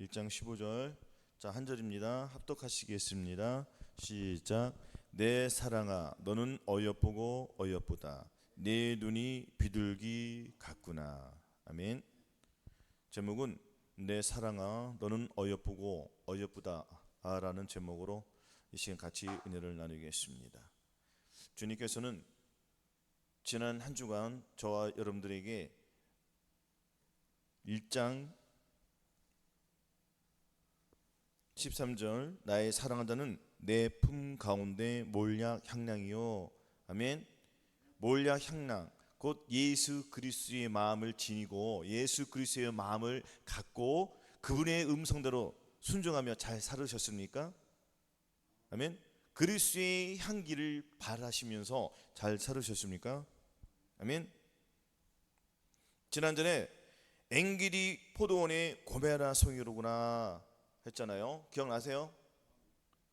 1장 15절. 자, 한 절입니다. 합독하시겠습니다. 시작. 내 사랑아 너는 어여쁘고 어여쁘다. 내 눈이 비둘기 같구나. 아멘. 제목은 내 사랑아 너는 어여쁘고 어여쁘다 라는 제목으로 이 시간 같이 은혜를 나누겠습니다. 주님께서는 지난 한 주간 저와 여러분들에게 1장 13절 나의 사랑하다는 내 품 가운데 몰약 향량이요. 아멘. 몰약 향량 곧 예수 그리스도의 마음을 지니고 예수 그리스도의 마음을 갖고 그분의 음성대로 순종하며 잘 살으셨습니까? 아멘. 그리스도의 향기를 바라시면서 잘 살으셨습니까? 아멘. 지난전에 엥게디 포도원의 고메라 송이로구나 했잖아요. 기억나세요?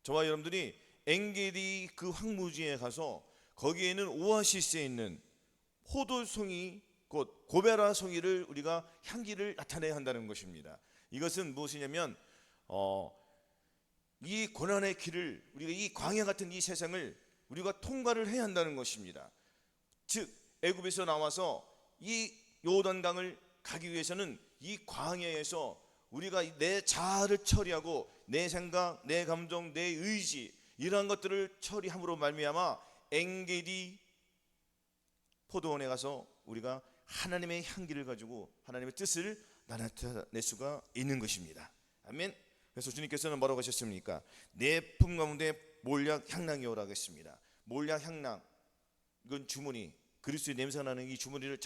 저와 여러분들이 엥게디 그 황무지에 가서 거기에는 오아시스에 있는 포도송이 곧 고메라 송이를 우리가 향기를 나타내야 한다는 것입니다. 이것은 무엇이냐면 이 고난의 길을 우리가 이 광야 같은 이 세상을 우리가 통과를 해야 한다는 것입니다. 즉 애굽에서 나와서 이 요단강을 가기 위해서는 이 광야에서 우리가 내 자아를 처리하고 내 생각, 내 감정, 내 의지 이러한 것들을 처리함으로 말미암아 엥게디 포도원에 가서 우리가 하나님의 향기를 가지고 하나님의 뜻을 나타낼 수가 있는 것입니다. 아멘. 그래서 주님께서는 뭐라고 하셨습니까? 내 품 가운데 몰약 향랑이오라고 했습니다. 몰약 향랑, 이건 주머니, 그리스도의 냄새가 나는 이 주머니를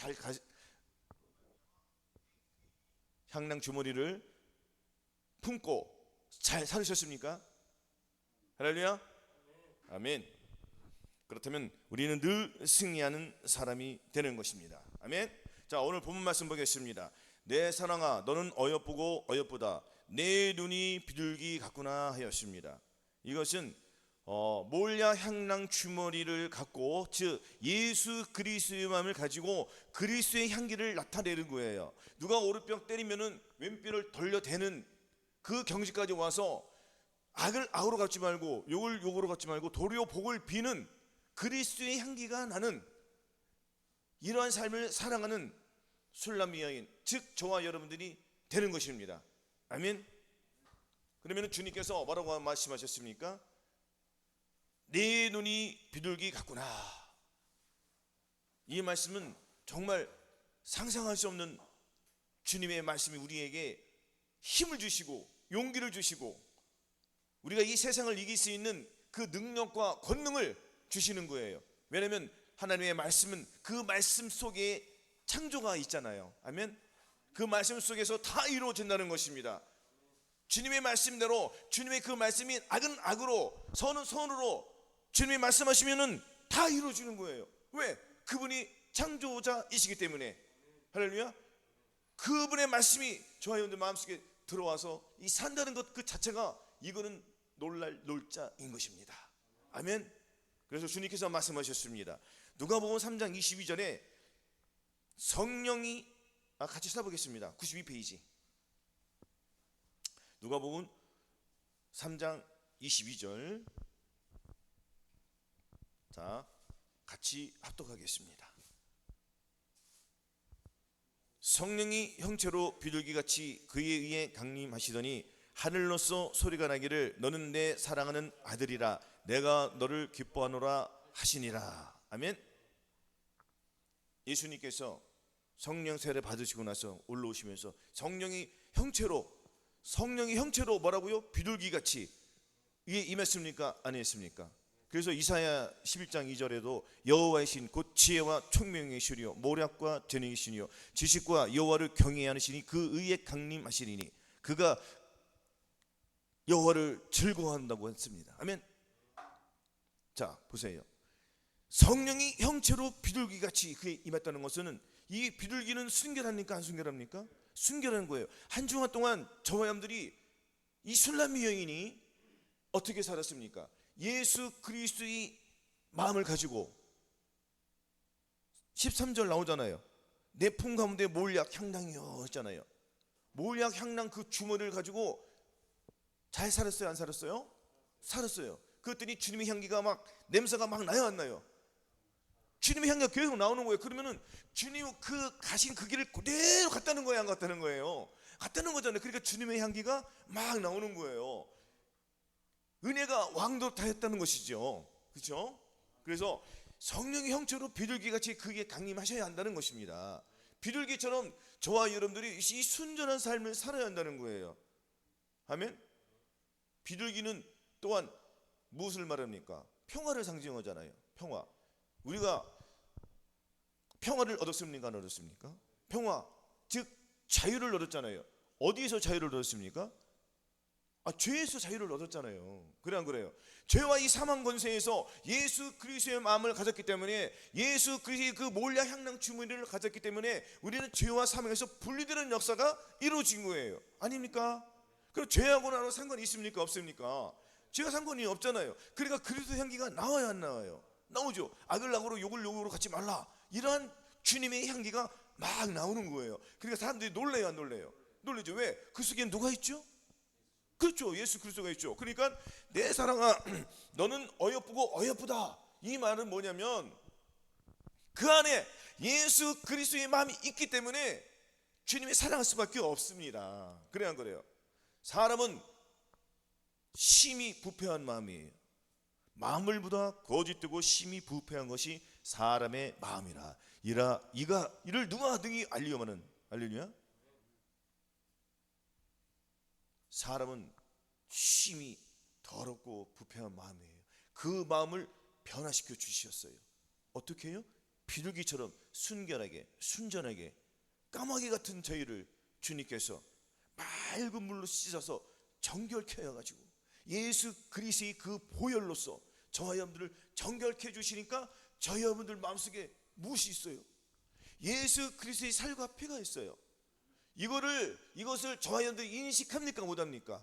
향랑 주머니를 품고 잘 살으셨습니까? 할렐루야. 아멘. 그렇다면 우리는 늘 승리하는 사람이 되는 것입니다. 아멘. 자, 오늘 본문 말씀 보겠습니다. 내 사랑아 너는 어여쁘고 어여쁘다. 내 눈이 비둘기 같구나 하였습니다. 이것은 몰약 향랑 주머니를 갖고 즉 예수 그리스도의 마음을 가지고 그리스도의 향기를 나타내는 거예요. 누가 오른뼈 때리면은 왼뼈를 돌려대는 그 경지까지 와서 악을 악으로 갚지 말고 욕을 욕으로 갚지 말고 도리어 복을 비는 그리스도의 향기가 나는 이러한 삶을 사랑하는 술람미 여인 즉 저와 여러분들이 되는 것입니다. 아멘. 그러면 주님께서 뭐라고 말씀하셨습니까? 내 눈이 비둘기 같구나. 이 말씀은 정말 상상할 수 없는 주님의 말씀이 우리에게 힘을 주시고 용기를 주시고 우리가 이 세상을 이길 수 있는 그 능력과 권능을 주시는 거예요. 왜냐하면 하나님의 말씀은 그 말씀 속에 창조가 있잖아요. 아멘. 그 말씀 속에서 다 이루어진다는 것입니다. 주님의 말씀대로 주님의 그 말씀이 악은 악으로 선은 선으로 주님이 말씀하시면은 다 이루어지는 거예요. 왜? 그분이 창조자이시기 때문에. 할렐루야. 그분의 말씀이 저와 여러분들 마음속에 들어와서 이 산다는 것 그 자체가 이거는 놀랄 놀자인 것입니다. 아멘. 그래서 주님께서 말씀하셨습니다. 누가복음 3장 22절에 성령이 같이 써보겠습니다. 92페이지. 누가복음 3장 22절. 자, 같이 합독하겠습니다. 성령이 형체로 비둘기같이 그에 의해 강림하시더니 하늘로서 소리가 나기를 너는 내 사랑하는 아들이라 내가 너를 기뻐하노라 하시니라. 아멘. 예수님께서 성령 세례 받으시고 나서 올라오시면서 성령이 형체로 뭐라고요? 비둘기같이 이에 임했습니까? 아니했습니까? 그래서 이사야 11장 2절에도 여호와의 신 곧 지혜와 총명의 신이요 모략과 재능의 신이요 지식과 여호와를 경외하는 하 신이 그 의에 강림하시리니 그가 여호와를 즐거워한다고 했습니다. 아멘. 자, 보세요. 성령이 형체로 비둘기같이 그에 임했다는 것은 이 비둘기는 순결합니까? 안 순결합니까? 순결한 거예요. 한 주간 동안 저와 여러분들이 이 술람미 여인이 어떻게 살았습니까? 예수 그리스도의 마음을 가지고 13절 나오잖아요. 내 품 가운데 몰약 향당이요 했잖아요. 몰약 향랑 그 주머니를 가지고 잘 살았어요, 안 살았어요? 살았어요. 그랬더니 주님의 향기가 막, 냄새가 막 나요, 안 나요? 주님의 향기가 계속 나오는 거예요. 그러면은 주님 그 가신 그 길을 그대로 갔다는 거예요, 안 갔다는 거예요? 갔다는 거잖아요. 그러니까 주님의 향기가 막 나오는 거예요. 은혜가 왕도타였다는 것이죠. 그렇죠? 그래서 성령의 형체로 비둘기같이 그게 강림하셔야 한다는 것입니다. 비둘기처럼 저와 여러분들이 이 순전한 삶을 살아야 한다는 거예요. 아멘. 비둘기는 또한 무엇을 말합니까? 평화를 상징하잖아요. 평화. 우리가 평화를 얻었습니까? 안 얻었습니까? 평화, 즉 자유를 얻었잖아요. 어디에서 자유를 얻었습니까? 죄에서 자유를 얻었잖아요. 그래 안 그래요? 죄와 이 사망 권세에서 예수 그리스도의 마음을 가졌기 때문에, 예수 그리스도의 그 몰약 향랑 주머니를 가졌기 때문에 우리는 죄와 사망에서 분리되는 역사가 이루어진 거예요. 아닙니까? 그럼 죄하고는 상관이 있습니까? 없습니까? 죄가 상관이 없잖아요. 그러니까 그리스도 향기가 나와야 안 나와요? 나오죠. 악을 악으로 욕을 욕으로 갖지 말라, 이러한 주님의 향기가 막 나오는 거예요. 그러니까 사람들이 놀래요, 안 놀래요? 놀라죠. 왜? 그 속에 누가 있죠? 그렇죠, 예수 그리스도가 있죠. 그러니까 내 사랑아 너는 어여쁘고 어여쁘다, 이 말은 뭐냐면 그 안에 예수 그리스도의 마음이 있기 때문에 주님이 사랑할 수밖에 없습니다. 그래 안 그래요? 사람은 심히 부패한 마음이에요. 마음을보다 거짓되고 심히 부패한 것이 사람의 마음이라. 이를 누가 등이 알리오마는. 할렐루야. 사람은 심히 더럽고 부패한 마음이에요. 그 마음을 변화시켜 주셨어요. 어떻게 해요? 비둘기처럼 순결하게, 순전하게, 까마귀 같은 저희를 주님께서 맑은 물로 씻어서 정결케 해가지고 예수 그리스도의 그 보혈로서 저와 여러분들을 정결케 해주시니까 저희 여러분들 마음속에 무엇이 있어요? 예수 그리스도의 살과 피가 있어요. 이것을 저와 여러분들이 인식합니까? 못합니까?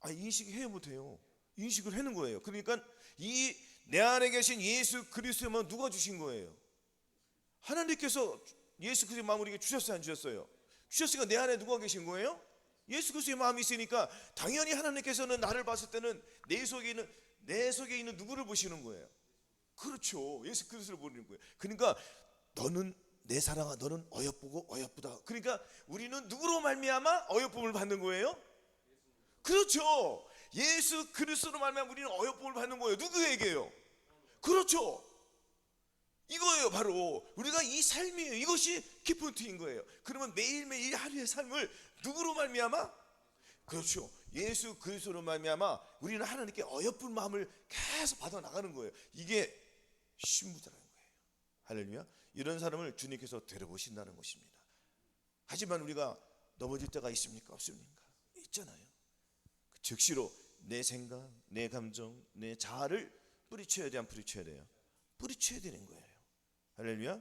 인식해야 못해요. 인식을 하는 거예요. 그러니까 이 내 안에 계신 예수 그리스도의 마음 누가 주신 거예요? 하나님께서 예수 그리스도의 마음을 우리에게 주셨어요, 안 주셨어요? 주셨으니까 내 안에 누가 계신 거예요? 예수 그리스도의 마음이 있으니까 당연히 하나님께서는 나를 봤을 때는 내 속에 있는 누구를 보시는 거예요? 그렇죠, 예수 그리스도를 보는 거예요. 그러니까 너는 내 사랑아, 너는 어여쁘고 어여쁘다. 그러니까 우리는 누구로 말미암아 어여쁨을 받는 거예요? 그렇죠, 예수 그리스도로 말미암아 우리는 어여쁨을 받는 거예요. 누구에게요? 그렇죠, 이거예요. 바로 우리가 이 삶이에요. 이것이 기프트인 거예요. 그러면 매일매일 하루의 삶을 누구로 말미암아? 그렇죠, 예수 그리스도로 말미암아 우리는 하나님께 어여쁜 마음을 계속 받아 나가는 거예요. 이게 신부다라는 거예요. 할렐루야. 이런 사람을 주님께서 데려보신다는 것입니다. 하지만 우리가 넘어질 때가 있습니까? 없습니까? 있잖아요. 즉시로 내 생각, 내 감정, 내 자아를 뿌리쳐야 돼, 안 뿌리쳐야 돼요? 뿌리쳐야 되는 거예요. 할렐루야.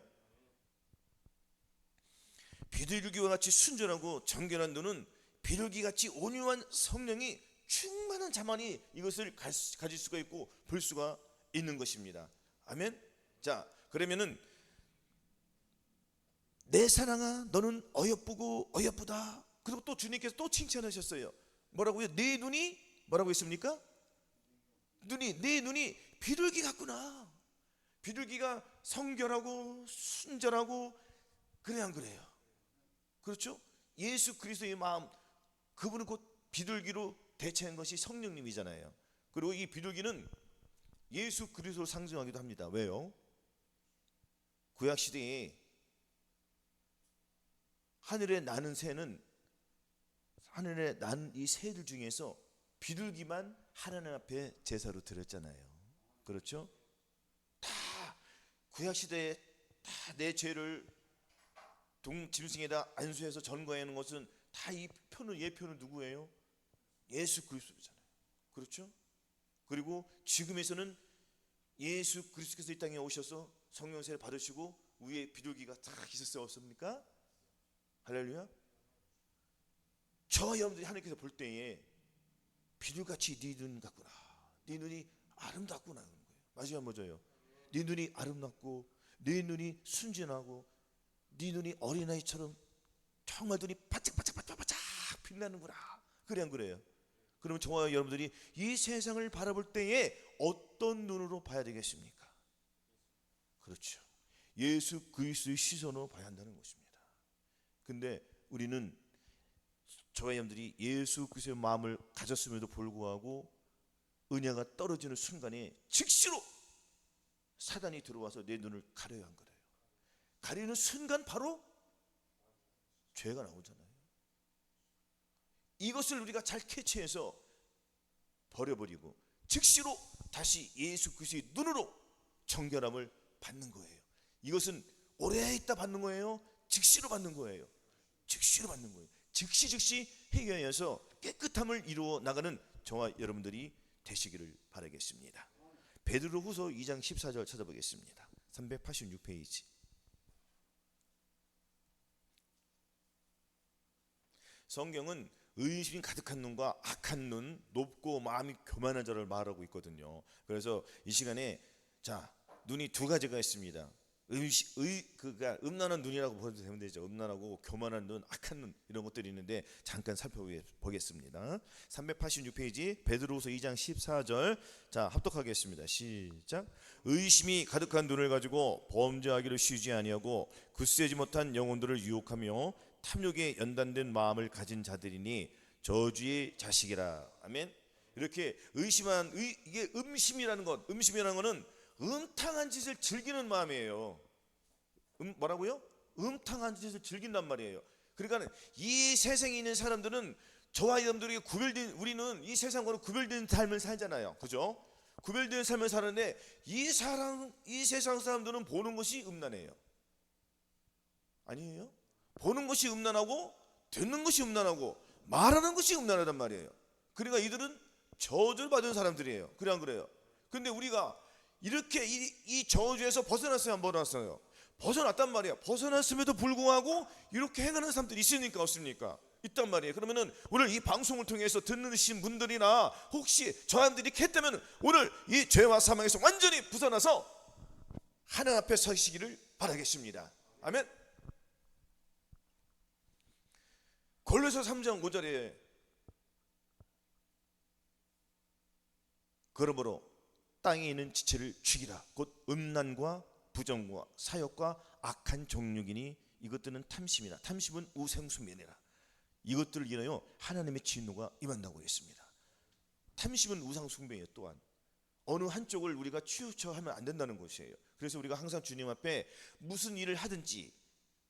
비둘기와 같이 순전하고 정결한 너는 비둘기같이 온유한 성령이 충만한 자만이 이것을 가질 수가 있고 볼 수가 있는 것입니다. 아멘. 자, 그러면은 내 사랑아 너는 어여쁘고 어여쁘다. 그리고 또 주님께서 또 칭찬하셨어요. 뭐라고요? 내 눈이 뭐라고 했습니까? 내 눈이 비둘기 같구나. 비둘기가 성결하고 순전하고 그래 안 그래요? 그렇죠? 예수 그리스도의 마음, 그분은 곧 비둘기로 대체한 것이 성령님이잖아요. 그리고 이 비둘기는 예수 그리스도를 상징하기도 합니다. 왜요? 구약 시대에 하늘에 나는 새는, 하늘에 난 이 새들 중에서 비둘기만 하나님 앞에 제사로 드렸잖아요. 그렇죠? 다 구약 시대에 다 내 죄를 짐승에다 안수해서 전거하는 것은 다 이 표는, 예표는 누구예요? 예수 그리스도잖아요. 그렇죠? 그리고 지금에서는 예수 그리스도께서 이 땅에 오셔서 성령세를 받으시고 위에 비둘기가 딱 있었어요, 없습니까? 할렐루야. 저와 여러분들이 하나님께서 볼 때에 비둘같이 네 눈 같구나, 네 눈이 아름답구나 그런 거예요. 마지막 뭐죠? 네 눈이 아름답고 네 눈이 순진하고 네 눈이 어린아이처럼 정말 눈이 반짝반짝반짝반짝 빛나는구나. 그래 안 그래요? 그러면 저와 여러분들이 이 세상을 바라볼 때에 어떤 눈으로 봐야 되겠습니까? 그렇죠. 예수 그리스도의 시선으로 봐야 한다는 것입니다. 근데 우리는 저와 여러분들이 예수 그리스도의 마음을 가졌음에도 불구하고 은혜가 떨어지는 순간에 즉시로 사단이 들어와서 내 눈을 가려야 한 거예요. 가리는 순간 바로 죄가 나오잖아요. 이것을 우리가 잘 캐치해서 버려버리고 즉시로 다시 예수 그리스도의 눈으로 정결함을 받는 거예요. 이것은 오래 있다 받는 거예요? 즉시로 받는 거예요? 즉시로 받는 거예요. 즉시 해결해서 깨끗함을 이루어 나가는 저와 여러분들이 되시기를 바라겠습니다. 베드로후서 2장 14절 찾아보겠습니다. 386페이지. 성경은 의심이 가득한 눈과 악한 눈, 높고 마음이 교만한 자를 말하고 있거든요. 그래서 이 시간에 자, 눈이 두 가지가 있습니다. 그가 음란한 눈이라고 보셔도 되면 되죠. 음란하고 교만한 눈, 악한 눈 이런 것들이 있는데 잠깐 살펴보겠습니다. 386페이지 베드로후서 2장 14절. 자, 합독하겠습니다. 시작. 의심이 가득한 눈을 가지고 범죄하기를 쉬지 아니하고 굳세지 못한 영혼들을 유혹하며 탐욕에 연단된 마음을 가진 자들이니 저주의 자식이라. 아멘. 이렇게 이게 음심이라는 거는 음탕한 짓을 즐기는 마음이에요. 뭐라고요? 음탕한 짓을 즐긴단 말이에요. 그러니까 이 세상에 있는 사람들은 저와 여러분들이 우리는 이 세상과는 구별된 삶을 살잖아요. 그죠? 구별된 삶을 사는데 이 세상 사람들은 보는 것이 음란해요. 아니에요? 보는 것이 음란하고 듣는 것이 음란하고 말하는 것이 음란하단 말이에요. 그러니까 이들은 저주를 받은 사람들이에요. 그래 안 그래요? 근데 우리가 이렇게 이 저주에서 벗어났어요, 안 벗어났어요? 벗어났단 말이에요. 벗어났음에도 불구하고 이렇게 행하는 사람들이 있습니까, 없습니까? 있단 말이에요. 그러면은 오늘 이 방송을 통해서 듣는 분들이나 혹시 저 사람들이 했다면 오늘 이 죄와 사망에서 완전히 벗어나서 하나님 앞에 서시기를 바라겠습니다. 아멘. 골로새 3장 5절에 그러므로 땅에 있는 지체를 죽이라. 곧 음란과 부정과 사욕과 악한 정욕이니 이것들은 탐심이라. 탐심은 우상숭배니라. 이것들을 인하여 하나님의 진노가 임한다고 했습니다. 탐심은 우상숭배예요. 또한 어느 한쪽을 우리가 치우쳐하면 안 된다는 것이에요. 그래서 우리가 항상 주님 앞에 무슨 일을 하든지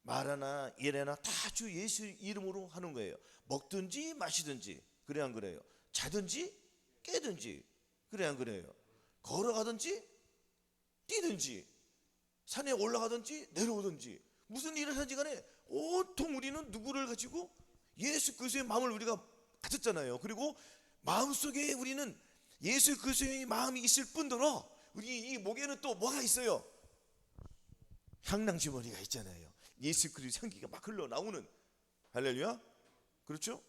말하나 일하나 다 주 예수 이름으로 하는 거예요. 먹든지 마시든지. 그래 안 그래요? 자든지 깨든지. 그래 안 그래요? 걸어가든지 뛰든지 산에 올라가든지 내려오든지 무슨 일을 하든지 간에 온통 우리는 누구를 가지고 예수 그리스도의 마음을 우리가 가졌잖아요. 그리고 마음속에 우리는 예수 그리스도의 마음이 있을 뿐더러 우리 이 목에는 또 뭐가 있어요? 향낭 주머니가 있잖아요. 예수 그리스도 향기가 막 흘러나오는. 할렐루야. 그렇죠?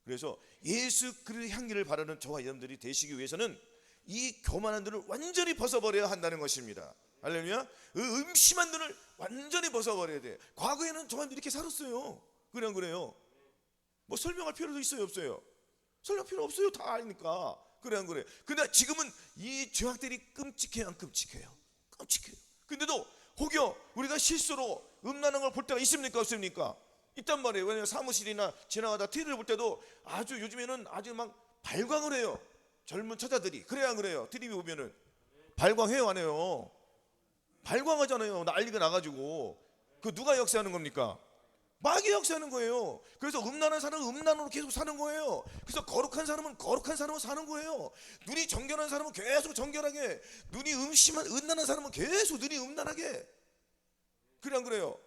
그래서 예수 그리스도 향기를 바라는 저와 여러분들이 되시기 위해서는 이 교만한 눈을 완전히 벗어버려야 한다는 것입니다. 할렐루야. 음심한 눈을 완전히 벗어버려야 돼. 과거에는 저만 이렇게 살았어요. 그래 안 그래요? 뭐 설명할 필요도 있어요, 없어요? 설명 필요 없어요. 다 아니까. 그래 안 그래요? 근데 지금은 이 죄악들이 끔찍해요, 안 끔찍해요? 끔찍해요. 근데도 혹여 우리가 실수로 음란한 걸 볼 때가 있습니까, 없습니까? 있단 말이에요. 왜냐하면 사무실이나 지나가다 TV를 볼 때도 아주 요즘에는 아주 막 발광을 해요. 젊은 처자들이. 그래야 안 그래요? TV 보면은 발광해요, 안 해요? 발광하잖아요. 난리가 나가지고. 그 누가 역사하는 겁니까? 마귀 역사하는 거예요. 그래서 음란한 사람은 음란으로 계속 사는 거예요. 그래서 거룩한 사람은 거룩한 사람으로 사는 거예요. 눈이 정결한 사람은 계속 정결하게, 눈이 음란한 사람은 계속 눈이 음란하게. 그래 안 그래요?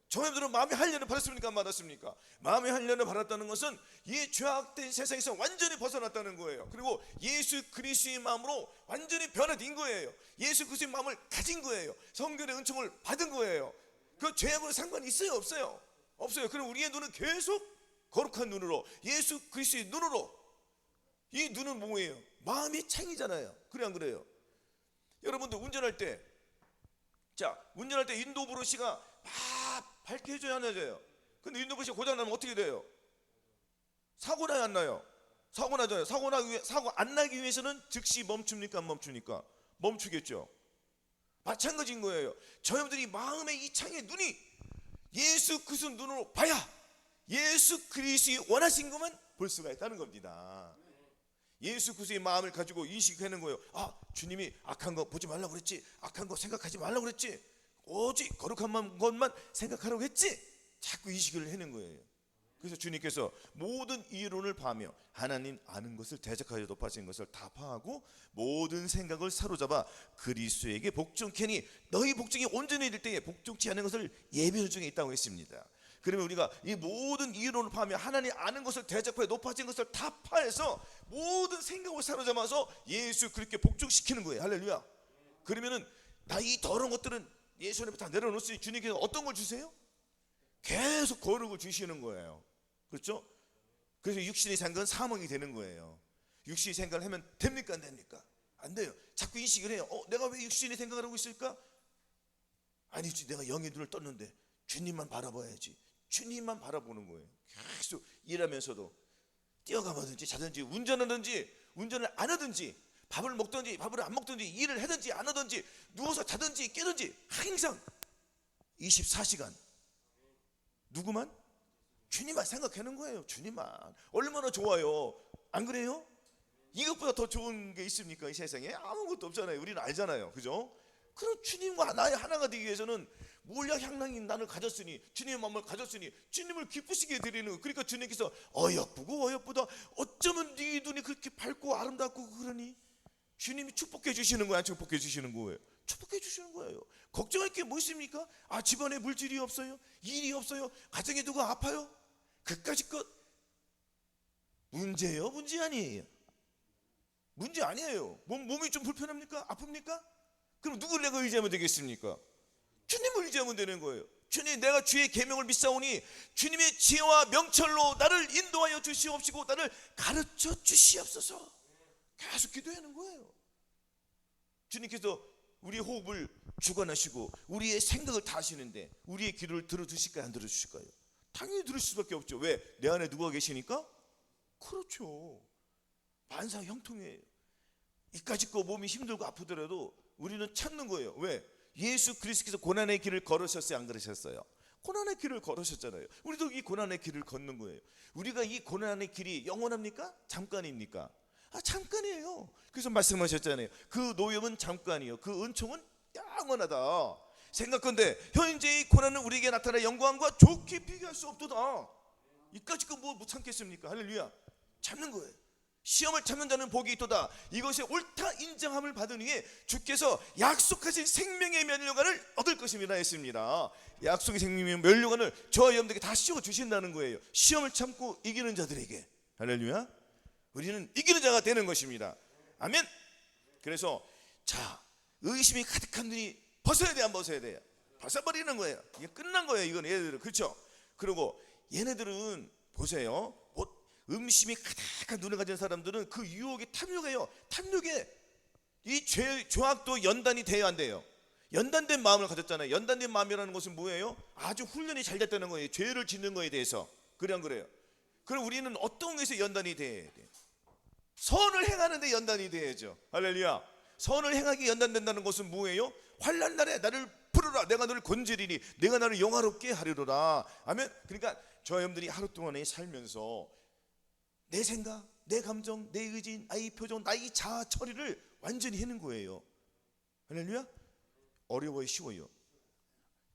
저희들은 마음의 한련을 받았습니까, 안 받았습니까? 마음의 한련을 받았다는 것은 이 죄악된 세상에서 완전히 벗어났다는 거예요. 그리고 예수 그리스도의 마음으로 완전히 변화된 거예요. 예수 그리스도의 마음을 가진 거예요. 성결의 은총을 받은 거예요. 그 죄악으로 상관이 있어요, 없어요? 없어요. 그럼 우리의 눈은 계속 거룩한 눈으로, 예수 그리스도의 눈으로. 이 눈은 뭐예요? 마음이 창이잖아요. 그래 안 그래요? 여러분들 운전할 때, 운전할 때 인도 브러시가 막 밝게 해줘야 안 해줘요? 근데 윈도우봇이 고장나면 어떻게 돼요? 사고 나요, 안 나요? 사고 나잖아요. 사고 안 나기 위해서는 즉시 멈춥니까, 안 멈춥니까? 멈추겠죠. 마찬가지인 거예요. 저희들이 마음의 이창의 눈이 예수 그리스도 눈으로 봐야 예수 그리스도의 원하신 것만 볼 수가 있다는 겁니다. 예수 그리스도의 마음을 가지고 인식하는 거예요. 아, 주님이 악한 거 보지 말라고 그랬지, 악한 거 생각하지 말라고 그랬지, 오직 거룩한 것만 생각하라고 했지, 자꾸 인식을 하는 거예요. 그래서 주님께서 모든 이론을 파하며 하나님 아는 것을 대적하여 높아진 것을 다 파하고 모든 생각을 사로잡아 그리스도에게 복종케니 너희 복종이 온전히 이를 때에 복종치 않은 것을 예비하는 중에 있다고 했습니다. 그러면 우리가 이 모든 이론을 파하며 하나님 아는 것을 대적하여 높아진 것을 다 파해서 모든 생각을 사로잡아서 예수 그렇게 복종시키는 거예요. 할렐루야. 그러면은 나 이 더러운 것들은 예수 안에 다 내려놓으니 주님께서 어떤 걸 주세요? 계속 거룩을 주시는 거예요. 그렇죠? 그래서 육신의 생각은 사망이 되는 거예요. 육신의 생각을 하면 됩니까, 안 됩니까? 안 돼요. 자꾸 인식을 해요. 내가 왜 육신의 생각을 하고 있을까? 아니지, 내가 영의 눈을 떴는데 주님만 바라봐야지. 주님만 바라보는 거예요. 계속 일하면서도 뛰어가든지 자든지 운전을 안 하든지 밥을 먹든지 밥을 안 먹든지 일을 하든지 안 하든지 누워서 자든지 깨든지 항상 24시간 누구만? 주님만 생각하는 거예요. 주님만. 얼마나 좋아요. 안 그래요? 이것보다 더 좋은 게 있습니까? 이 세상에 아무것도 없잖아요. 우리는 알잖아요. 그죠? 그럼 주님과 나의 하나가 되기 위해서는 몰약 향락인 나를 가졌으니, 주님의 마음을 가졌으니 주님을 기쁘시게 드리는 거예요. 그러니까 주님께서 어여쁘다 어쩌면 네 눈이 그렇게 밝고 아름답고 그러니 주님이 축복해 주시는 거야, 안 축복해 주시는 거예요? 축복해 주시는 거예요. 걱정할 게 뭐 있습니까? 아, 집안에 물질이 없어요? 일이 없어요? 가정에 누가 아파요? 그까짓 것 문제예요? 문제 아니에요? 문제 아니에요. 몸이 좀 불편합니까? 아픕니까? 그럼 누구를 내가 의지하면 되겠습니까? 주님을 의지하면 되는 거예요. 주님, 내가 주의 계명을 믿사오니 주님의 지혜와 명철로 나를 인도하여 주시옵시고 나를 가르쳐 주시옵소서. 계속 기도하는 거예요. 주님께서 우리의 호흡을 주관하시고 우리의 생각을 다 하시는데 우리의 기도를 들어주실까요, 안 들어주실까요? 당연히 들으실 수밖에 없죠. 왜? 내 안에 누가 계시니까? 그렇죠. 만사 형통이에요. 이까짓 거 몸이 힘들고 아프더라도 우리는 찾는 거예요. 왜? 예수 그리스도께서 고난의 길을 걸으셨어요, 안 걸으셨어요? 고난의 길을 걸으셨잖아요. 우리도 이 고난의 길을 걷는 거예요. 우리가 이 고난의 길이 영원합니까? 잠깐입니까? 잠깐이에요. 그래서 말씀하셨잖아요. 그 노염은 잠깐이요, 그 은총은 영원하다. 생각건대 현재의 고난은 우리에게 나타나 영광과 좋게 비교할 수 없도다. 이까짓 거 뭐 참겠습니까? 할렐루야. 참는 거예요. 시험을 참는 자는 복이 있도다. 이것이 옳다 인정함을 받은 후에 주께서 약속하신 생명의 면류관을 얻을 것입니다 했습니다. 약속의 생명의 면류관을 저와 여러분들에게 다 씌워 주신다는 거예요. 시험을 참고 이기는 자들에게. 할렐루야. 우리는 이기는 자가 되는 것입니다. 아멘. 그래서 자, 의심이 가득한 눈이 벗어야 돼, 안 벗어야 돼요? 벗어버리는 거예요. 이게 끝난 거예요. 이건 얘네들은. 그렇죠? 그리고 얘네들은 보세요. 음심이 가득한 눈을 가진 사람들은 그 유혹에 탐욕해요. 탐욕에 이 죄악도 연단이 돼야 안 돼요. 연단된 마음을 가졌잖아요. 연단된 마음이라는 것은 뭐예요? 아주 훈련이 잘 됐다는 거예요. 죄를 짓는 거에 대해서. 그래, 안 그래요? 그럼 우리는 어떤 것에서 연단이 돼야 돼요? 선을 행하는데 연단이 돼야죠. 할렐루야. 선을 행하기 연단된다는 것은 뭐예요? 환난 날에 나를 부르라, 내가 너를 건지리니 내가 나를 영화롭게 하리로다. 아멘. 그러니까 저 여러분들이 하루 동안에 살면서 내 생각, 내 감정, 내 의지, 나의 표정, 나의 자아 처리를 완전히 하는 거예요. 할렐루야. 어려워요, 쉬워요?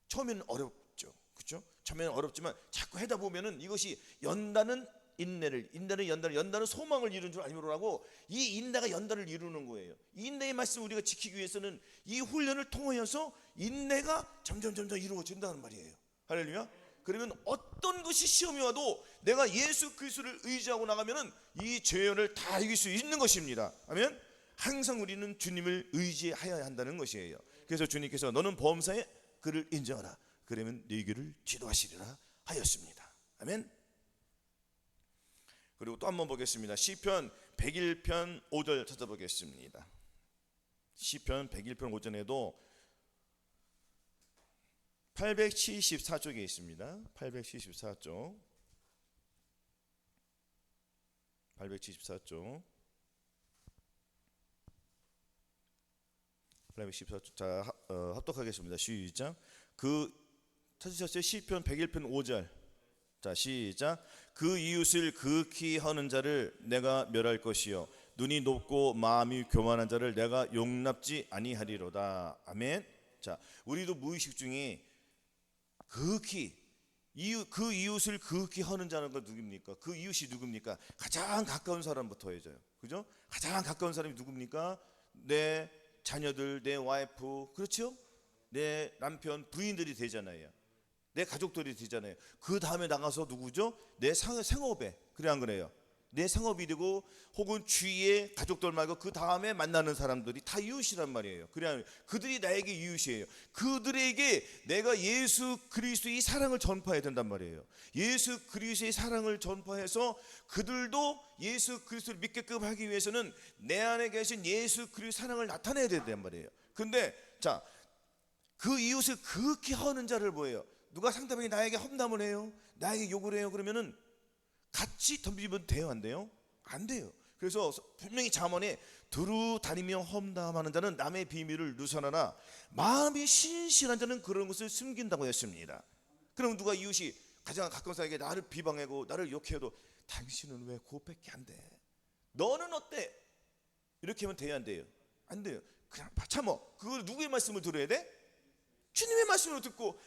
처음에는 어렵죠. 그렇죠? 처음에는 어렵지만 자꾸 하다 보면은 이것이 연단은 인내를, 인내는 연단을, 연단은 소망을 이루는 줄 알므로라고, 이 인내가 연단을 이루는 거예요. 이 인내의 말씀을 우리가 지키기 위해서는 이 훈련을 통하여서 인내가 점점 이루어진다는 말이에요. 할렐루야. 그러면 어떤 것이 시험이 와도 내가 예수 그리스도를 의지하고 나가면은 이 죄연을 다 이길 수 있는 것입니다. 아멘. 항상 우리는 주님을 의지하여야 한다는 것이에요. 그래서 주님께서 너는 범사에 그를 인정하라, 그러면 네 길을 지도하시리라 하였습니다. 아멘. 그리고 또 한번 보겠습니다. 시편 101편 5절 찾아보겠습니다. 시편 101편 5절에도 874쪽에 있습니다. 874쪽. 874쪽. 814쪽. 자, 합독하겠습니다. 시작. 찾으셨어요? 시편 101편 5절. 자, 시작. 그 이웃을 극히 허는 자를 내가 멸할 것이요 눈이 높고 마음이 교만한 자를 내가 용납지 아니하리로다. 아멘. 자, 우리도 무의식 중에 극히 그 이웃을 극히 허는 자는 건 누굽니까? 그 이웃이 누굽니까? 가장 가까운 사람부터 해줘요. 그죠? 가장 가까운 사람이 누굽니까? 내 자녀들, 내 와이프, 그렇죠? 내 남편, 부인들이 되잖아요. 내 가족들이 되잖아요. 그 다음에 나가서 누구죠? 내 생업에, 그래 안 그래요? 내 생업이 되고 혹은 주위의 가족들 말고 그 다음에 만나는 사람들이 다 이웃이란 말이에요. 그래, 그들이 나에게 이웃이에요. 그들에게 내가 예수 그리스도의 사랑을 전파해야 된단 말이에요. 예수 그리스도의 사랑을 전파해서 그들도 예수 그리스도를 믿게끔 하기 위해서는 내 안에 계신 예수 그리스도의 사랑을 나타내야 된단 말이에요. 근데 자, 그 이웃을 극히 허는 자를 뭐예요? 누가 상대방이 나에게 험담을 해요, 나에게 욕을 해요, 그러면은 같이 덤비면 돼요, 안 돼요? 안 돼요. 그래서 분명히 잠언에 두루 다니며 험담하는 자는 남의 비밀을 누설하나 마음이 신실한 자는 그런 것을 숨긴다고 했습니다. 그럼 누가 이웃이 가장 가까운 사람에게 나를 비방하고 나를 욕해도 당신은 왜 그것밖에 안 돼? 너는 어때? 이렇게 하면 돼요, 안 돼요? 안 돼요. 그냥 참어. 그걸 누구의 말씀을 들어야 돼? 주님의 말씀을 듣고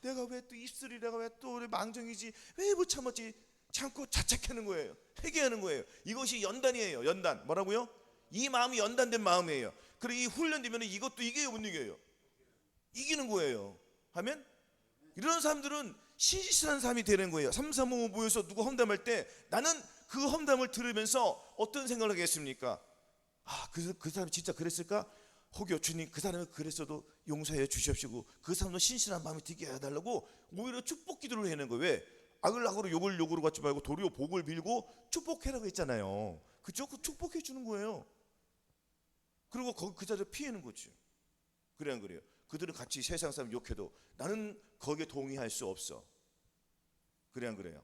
내가 왜 또 입술이, 내가 왜 또 망정이지, 왜 못 참았지, 참고 자책하는 거예요. 회개하는 거예요. 이것이 연단이에요. 연단. 뭐라고요? 이 마음이 연단된 마음이에요. 그리고 이 훈련되면 이것도 이겨요, 못 이겨요? 이기는 거예요. 하면 이런 사람들은 신실한 사람이 되는 거예요. 3, 4, 5 모여서 누구 험담할 때 나는 그 험담을 들으면서 어떤 생각을 하겠습니까? 그 사람이 진짜 그랬을까? 혹여 주님, 그 사람이 그랬어도 용서해 주십시오. 그 사람도 신실한 마음이 되게 해달라고 오히려 축복 기도를 하는 거예요. 왜? 악을 욕으로 갖지 말고 도리어 복을 빌고 축복해라고 했잖아요. 그죠? 그 축복해 주는 거예요. 그리고 그 자리를 피하는 거죠. 그래 안 그래요? 그들은 같이 세상 사람 욕해도 나는 거기에 동의할 수 없어. 그래 안 그래요?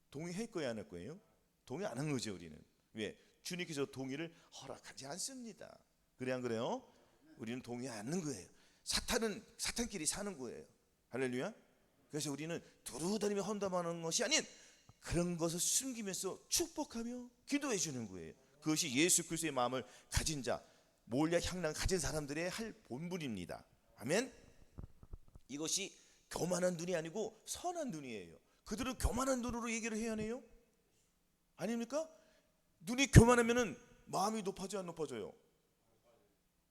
동의할 거예요, 안 할 거예요? 동의 안 하는 거죠, 우리는. 왜? 주님께서 동의를 허락하지 않습니다. 그래 안 그래요? 우리는 동의 안 하는 거예요. 사탄은 사탄끼리 사는 거예요. 할렐루야. 그래서 우리는 두루다니며 험담하는 것이 아닌 그런 것을 숨기면서 축복하며 기도해 주는 거예요. 그것이 예수 그리스도의 마음을 가진 자, 몰약 향랑 가진 사람들의 할 본분입니다. 아멘. 이것이 교만한 눈이 아니고 선한 눈이에요. 그들은 교만한 눈으로 얘기를 해야 해요? 아닙니까? 눈이 교만하면은 마음이 높아져, 안 높아져요?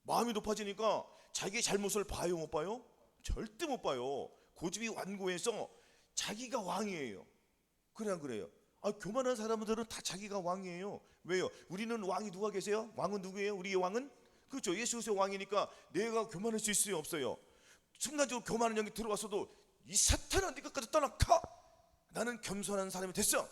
마음이 높아지니까 자기의 잘못을 봐요, 못 봐요? 절대 못 봐요. 고집이 완고해서 자기가 왕이에요. 그래 안 그래요? 교만한 사람들은 다 자기가 왕이에요. 왜요? 우리는 왕이 누가 계세요? 왕은 누구예요? 우리의 왕은? 그렇죠. 예수 그리스도 왕이니까 내가 교만할 수 있어요, 없어요? 순간적으로 교만한 영이 들어왔어도 이 사탄아, 네 것까지 떠나가. 나는 겸손한 사람이 됐어.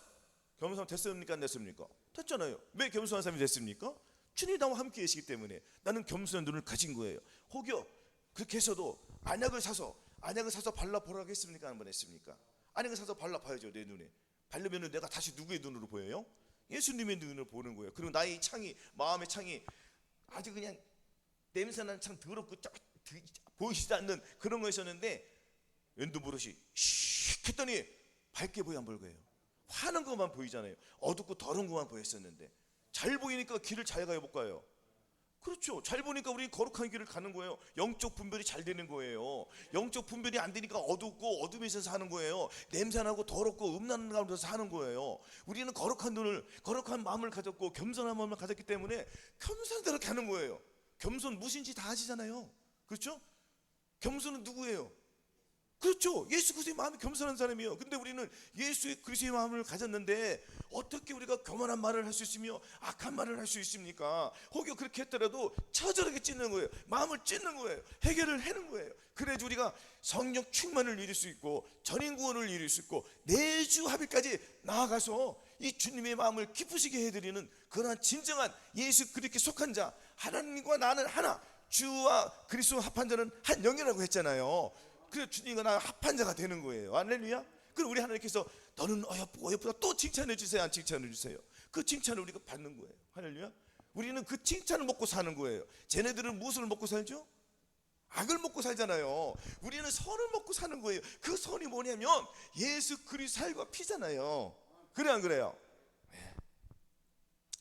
겸손 됐습니까, 안 됐습니까? 됐잖아요. 왜 겸손한 사람이 됐습니까? 주님이 나와 함께 계시기 때문에 나는 겸손한 눈을 가진 거예요. 혹여 그렇게 해서도 안약을 사서 발라보라고 했습니까, 안 했습니까? 안약을 사서 발라봐야죠. 내 눈에 바르면 내가 다시 누구의 눈으로 보여요? 예수님의 눈으로 보는 거예요. 그리고 나의 창이, 마음의 창이 아주 그냥 냄새나는 창, 더럽고 보이지도 않는 그런 거였었는데 왼도 버릇이 씩 했더니 밝게 보여, 안 보여요? 화난 것만 보이잖아요. 어둡고 더러운 것만 보였었는데 잘 보이니까 길을 잘 가요, 못 가요? 그렇죠. 잘 보니까 우리 거룩한 길을 가는 거예요. 영적 분별이 잘 되는 거예요. 영적 분별이 안 되니까 어둡고 어둠에서 사는 거예요. 냄새나고 더럽고 음란한 가운데서 사는 거예요. 우리는 거룩한 눈을, 거룩한 마음을 가졌고 겸손한 마음을 가졌기 때문에 겸손대로 가는 거예요. 겸손 무엇인지 다 아시잖아요. 그렇죠? 겸손은 누구예요? 그렇죠. 예수 그리스도의 마음이 겸손한 사람이에요. 근데 우리는 예수 그리스도의 마음을 가졌는데 어떻게 우리가 교만한 말을 할 수 있으며 악한 말을 할 수 있습니까? 혹여 그렇게 했더라도 처절하게 찢는 거예요. 마음을 찢는 거예요. 해결을 하는 거예요. 그래야지 우리가 성령 충만을 이룰 수 있고 전인 구원을 이룰 수 있고 내주 합의까지 나아가서 이 주님의 마음을 기쁘시게 해드리는 그러한 진정한 예수 그리스도께 속한 자, 하나님과 나는 하나, 주와 그리스도 합한 자는 한 영이라고 했잖아요. 그래 주님과 나 합한 자가 되는 거예요. 할렐루야. 그럼 우리 하나님께서 너는 어여쁘고 어여쁘다 또 칭찬해 주세요, 안 칭찬해 주세요? 그 칭찬을 우리가 받는 거예요. 할렐루야. 우리는 그 칭찬을 먹고 사는 거예요. 쟤네들은 무엇을 먹고 살죠? 악을 먹고 살잖아요. 우리는 선을 먹고 사는 거예요. 그 선이 뭐냐면 예수 그리스도의 살과 피잖아요. 그래 안 그래요? 네.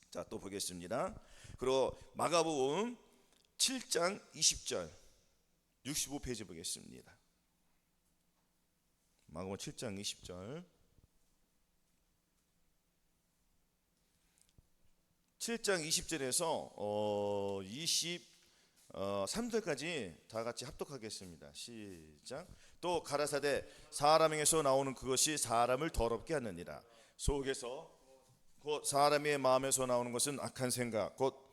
자, 또 보겠습니다. 그리고 마가복음 7장 20절 65페이지 보겠습니다. 마가복음 7장 20절 7장 20절에서 23절까지 다 같이 합독하겠습니다. 시작. 또 가라사대 사람에게서 나오는 그것이 사람을 더럽게 하느니라. 속에서 곧 사람의 마음에서 나오는 것은 악한 생각 곧